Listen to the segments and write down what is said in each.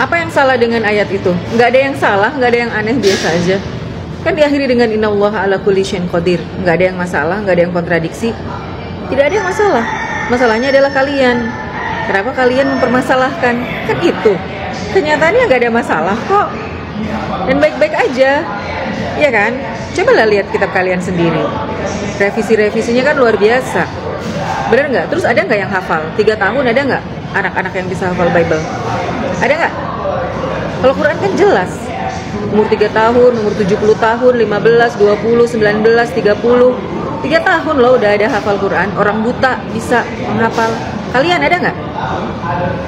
Apa yang salah dengan ayat itu? Nggak ada yang salah, nggak ada yang aneh, biasa aja. Kan diakhiri dengan innallaha ala kulli syai'in qadir. Nggak ada yang masalah, nggak ada yang kontradiksi. Tidak ada yang masalah. Masalahnya adalah kalian. Kenapa kalian mempermasalahkan? Kan itu. Kenyataannya nggak ada masalah kok. Dan baik-baik aja. Iya kan? Cobalah lihat kitab kalian sendiri. Revisi-revisinya kan luar biasa. Bener nggak? Terus ada nggak yang hafal? 3 tahun ada nggak anak-anak yang bisa hafal Bible? Ada nggak? Kalau Quran kan jelas. Umur 3 tahun, umur 70 tahun, 15, 20, 19, 30. 3 tahun loh udah ada hafal Quran. Orang buta bisa menghafal. Kalian ada nggak?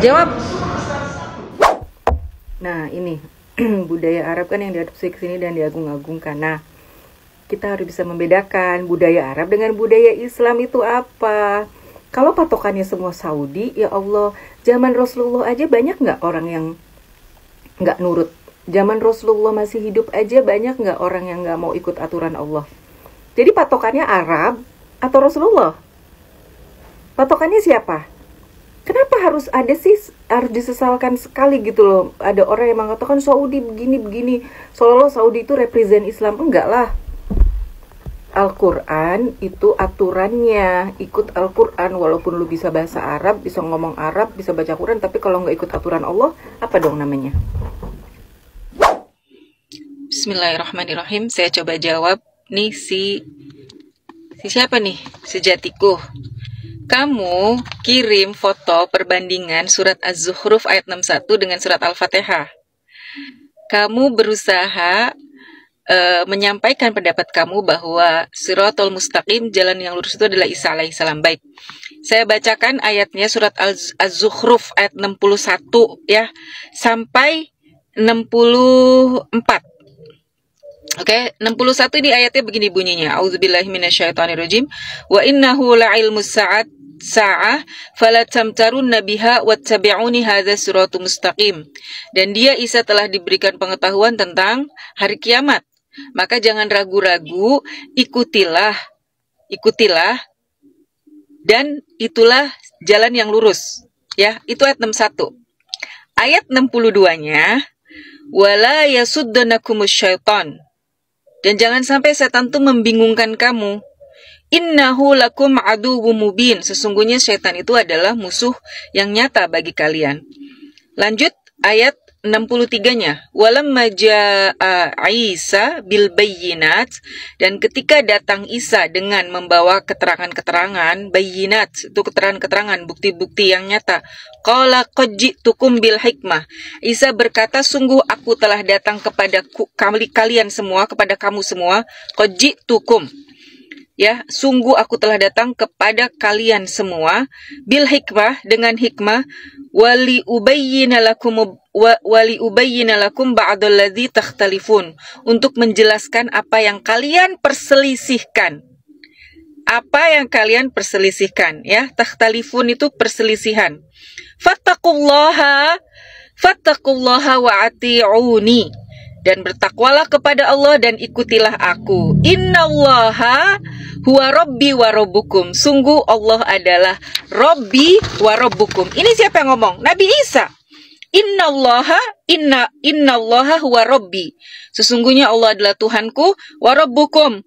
Jawab. Nah ini budaya Arab kan yang diadopsi ke sini dan diagung-agungkan. Nah, kita harus bisa membedakan budaya Arab dengan budaya Islam itu apa. Kalau patokannya semua Saudi, ya Allah, zaman Rasulullah aja banyak nggak orang yang nggak nurut? Zaman Rasulullah masih hidup aja banyak nggak orang yang nggak mau ikut aturan Allah? Jadi patokannya Arab atau Rasulullah? Patokannya siapa? Kenapa harus ada sih, harus disesalkan sekali gitu loh. Ada orang yang mengatakan Saudi begini-begini, seolah-olah Saudi itu represent Islam. Enggak lah. Al-Quran itu aturannya, ikut Al-Quran. Walaupun lu bisa bahasa Arab, bisa ngomong Arab, bisa baca Quran, tapi kalau nggak ikut aturan Allah, apa dong namanya? Bismillahirrahmanirrahim. Saya coba jawab nih si siapa nih? Sejatiku. Kamu kirim foto perbandingan surat Az-Zukhruf ayat 61 dengan surat Al-Fatihah. Kamu berusaha menyampaikan pendapat kamu bahwa Siratal Mustaqim, jalan yang lurus itu adalah Isa alaihissalam. Baik, saya bacakan ayatnya surat Az-Zukhruf ayat 61 ya sampai 64. Oke, 61 ini ayatnya begini bunyinya. Auzubillahi minasyaitonirrajim. Wa innahu la'ilmus sa'ah fala tamtarunna biha wattabi'uni hadza siratal mustaqim. Dan dia Isa telah diberikan pengetahuan tentang hari kiamat. Maka jangan ragu-ragu, ikutilah dan itulah jalan yang lurus. Ya, itu ayat 61. Ayat 62-nya wala yasuddanakumus syaitan. Dan jangan sampai setan itu membingungkan kamu. Innahu lakum aduwwum mubin. Sesungguhnya setan itu adalah musuh yang nyata bagi kalian. Lanjut ayat 63-nya. Walamma jaa'a Isa bil bayyinat, dan ketika datang Isa dengan membawa keterangan-keterangan, bayyinat itu keterangan-keterangan, bukti-bukti yang nyata. Qala qad ji'tukum bil hikmah. Isa berkata, sungguh aku telah datang kepada kalian semua, kepada kamu semua. Qad ji'tukum. Ya, sungguh aku telah datang kepada kalian semua bil hikmah, dengan hikmah, wali ubayyina lakum ba'dalladzi takhtalifun, untuk menjelaskan apa yang kalian perselisihkan. Apa yang kalian perselisihkan, ya. Takhtalifun itu perselisihan. Fattaqullaha wa ati'uni. Dan bertakwalah kepada Allah dan ikutilah aku. Innallaha huwa rabbi wa rabbukum. Sungguh Allah adalah rabbi wa rabbukum. Ini siapa yang ngomong? Nabi Isa. Innallaha huwa rabbi. Sesungguhnya Allah adalah Tuhanku, wa rabbukum,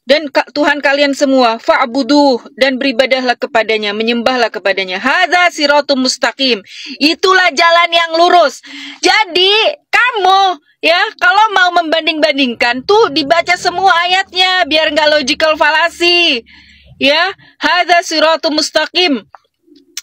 dan Tuhan kalian semua. Fa'buduh, dan beribadahlah kepadanya, menyembahlah kepadanya. Hadza siratum mustaqim. Itulah jalan yang lurus. Jadi kamu, ya, kalau mau membanding-bandingkan tuh dibaca semua ayatnya biar nggak logical fallacy. Ya, hadza siratum mustaqim.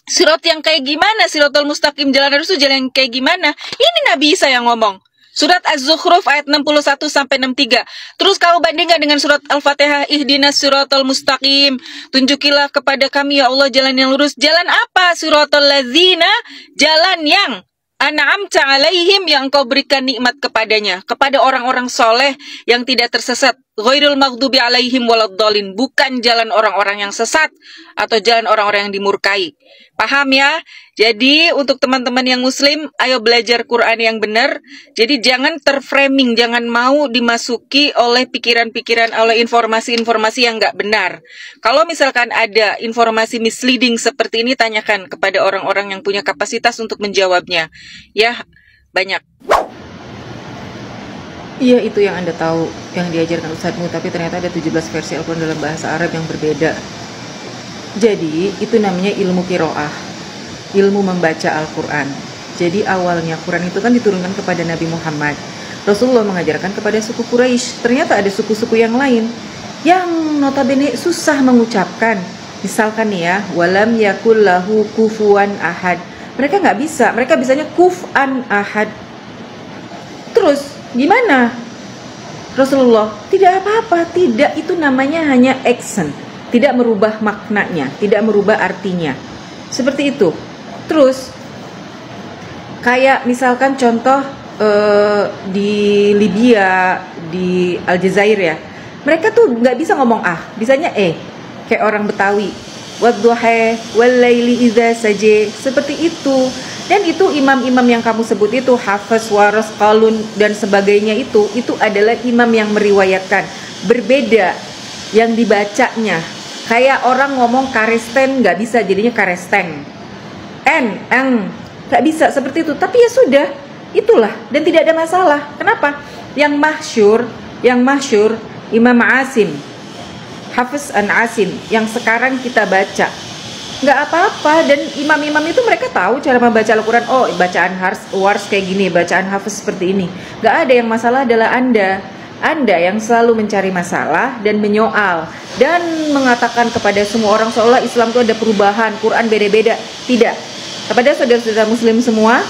Sirat yang kayak gimana? Siratul mustaqim, jalan lurus itu jalan yang kayak gimana? Ini Nabi Isa yang ngomong. Surat Az-Zukhruf ayat 61 sampai 63. Terus kamu bandingkan dengan surat Al-Fatihah, ihdinas siratal mustaqim. Tunjukilah kepada kami ya Allah jalan yang lurus. Jalan apa? Siratal ladzina, jalan yang an'amta alaihim, yang Engkau berikan nikmat kepadanya, kepada orang-orang soleh yang tidak tersesat. Ghairul maghdubi alaihim waladdallin, bukan jalan orang-orang yang sesat atau jalan orang-orang yang dimurkai. Paham ya? Jadi untuk teman-teman yang muslim, ayo belajar Quran yang benar. Jadi jangan terframing, jangan mau dimasuki oleh pikiran-pikiran, oleh informasi-informasi yang nggak benar. Kalau misalkan ada informasi misleading seperti ini, tanyakan kepada orang-orang yang punya kapasitas untuk menjawabnya. Ya, banyak. Iya, itu yang Anda tahu, yang diajarkan Ustadzmu, tapi ternyata ada 17 versi Al-Quran dalam bahasa Arab yang berbeda. Jadi, itu namanya ilmu qiraah, ilmu membaca Al-Quran. Jadi, awalnya Quran itu kan diturunkan kepada Nabi Muhammad. Rasulullah mengajarkan kepada suku Quraisy. Ternyata ada suku-suku yang lain yang notabene susah mengucapkan. Misalkan nih ya, walam yakul lahu kufuwan ahad. Mereka nggak bisa, mereka bisanya kuf'an ahad. Terus gimana? Rasulullah, tidak apa-apa, tidak, itu namanya hanya accent, tidak merubah maknanya, tidak merubah artinya. Seperti itu. Terus kayak misalkan contoh di Libya, di Aljazair ya, mereka tuh nggak bisa ngomong bisanya kayak orang Betawi, wadduha walaili idza saje, seperti itu. Dan itu imam-imam yang kamu sebut itu, Hafiz, Waras, Qalun dan sebagainya, itu adalah imam yang meriwayatkan. Berbeda yang dibacanya. Kayak orang ngomong karesten nggak bisa jadinya karesteng, nggak bisa seperti itu. Tapi ya sudah, itulah, dan tidak ada masalah. Kenapa? Yang masyhur Imam Asim, Hafiz an Asim, yang sekarang kita baca, nggak apa-apa. Dan imam-imam itu mereka tahu cara membaca Al-Quran. Oh, bacaan Wars kayak gini, bacaan Hafiz seperti ini. Nggak ada. Yang masalah adalah Anda yang selalu mencari masalah dan menyoal dan mengatakan kepada semua orang seolah Islam itu ada perubahan, Quran beda-beda. Tidak. Kepada saudara-saudara muslim semua,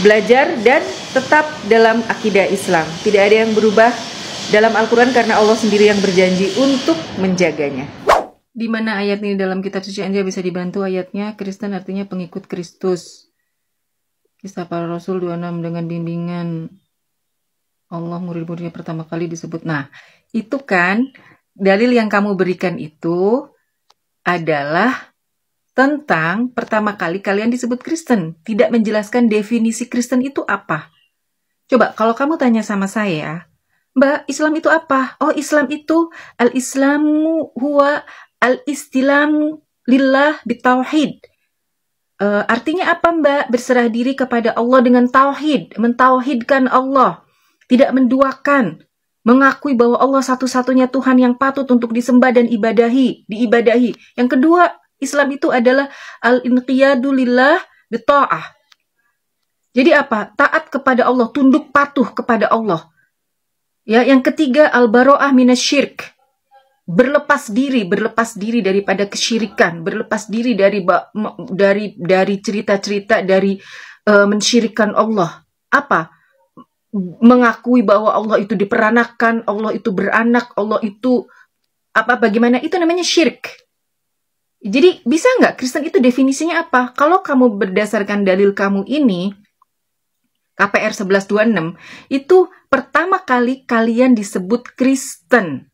belajar dan tetap dalam akidah Islam. Tidak ada yang berubah dalam Al-Quran karena Allah sendiri yang berjanji untuk menjaganya. Di mana ayat ini dalam kitab suci Anda bisa dibantu ayatnya? Kristen artinya pengikut Kristus. Kisah para Rasul 26 dengan bimbingan Allah, murid-muridnya pertama kali disebut. Nah, itu kan dalil yang kamu berikan itu adalah tentang pertama kali kalian disebut Kristen. Tidak menjelaskan definisi Kristen itu apa. Coba kalau kamu tanya sama saya, Mbak, Islam itu apa? Oh, Islam itu al-Islamu huwa al-istilamu lillah bitauhid. Artinya apa, Mbak? Berserah diri kepada Allah dengan tauhid, mentauhidkan Allah, tidak menduakan, mengakui bahwa Allah satu-satunya Tuhan yang patut untuk disembah dan diibadahi. Yang kedua, Islam itu adalah al-inqiyadu lillah bita'ah. Jadi apa? Taat kepada Allah, tunduk patuh kepada Allah. Ya, yang ketiga al-bara'ah minasyirk. Berlepas diri daripada kesyirikan, berlepas diri dari cerita-cerita dari mensyirikkan Allah. Apa? Mengakui bahwa Allah itu diperanakan, Allah itu beranak, Allah itu bagaimana, itu namanya syirik. Jadi bisa nggak Kristen itu definisinya apa? Kalau kamu berdasarkan dalil kamu ini, KPR 1126, itu pertama kali kalian disebut Kristen.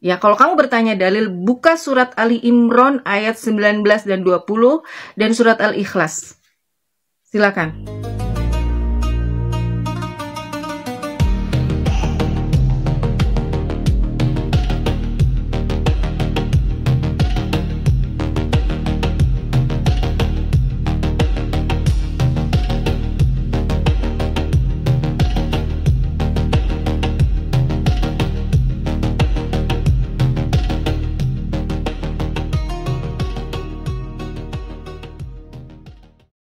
Ya, kalau kamu bertanya dalil, buka surat Ali Imran ayat 19 dan 20 dan surat Al-Ikhlas. Silakan.